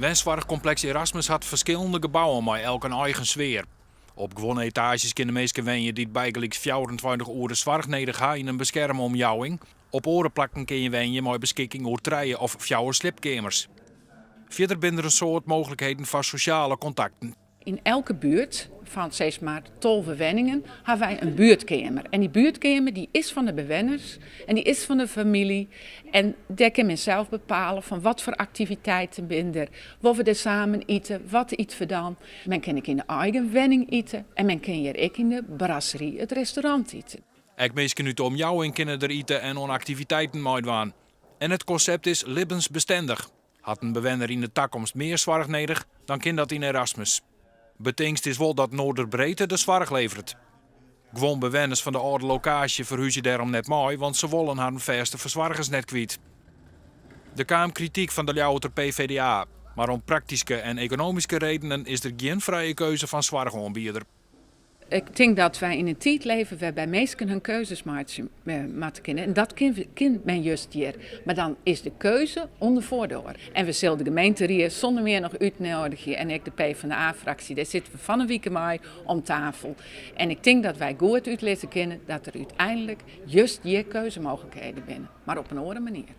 Wenstzorgcomplex Erasmus had verschillende gebouwen met elk een eigen sfeer. Op gewone etages kunnen meesten wenjen die bijgelijks 24 uur zorg nodig hebben in een beschermde omjouwing. Op orenplakken kun je wenjen met beschikking over treien of fjouwer slipkamers. Verder binnen een soort mogelijkheden voor sociale contacten. In elke buurt van zeg maar 12 wenningen hebben wij een buurtkamer. En die buurtkamer die is van de bewoners en die is van de familie. En daar kan men zelf bepalen van wat voor activiteiten binnen er. Wat we er samen eten, wat eten we dan. Men kan ook in de eigen wenning eten en men kan hier ook in de brasserie, het restaurant eten. Ook mensen uit de omjouwing kunnen er eten en activiteiten meedoen. En het concept is levensbestendig. Had een bewoner in de toekomst meer zorg nodig, dan kan dat in Erasmus. Betekent is wel dat Noorderbreedte de zorg levert. Gewoon bewoners van de oude locatie verhuizen daarom net mooi, want ze willen haar vaste verzorgers net kwijt. Er kwam kritiek van de louter PvdA, maar om praktische en economische redenen is er geen vrije keuze van zorgaanbieder. Ik denk dat wij in een tijd leven waarbij mensen hun keuzes maken. En dat kan men juist hier. Maar dan is de keuze onder voordoor. En we zullen de gemeente hier zonder meer nog uitnodigen. En ik de PvdA-fractie, daar zitten we van een week mee om tafel. En ik denk dat wij goed uitleggen kunnen dat er uiteindelijk juist hier keuzemogelijkheden binnen. Maar op een andere manier.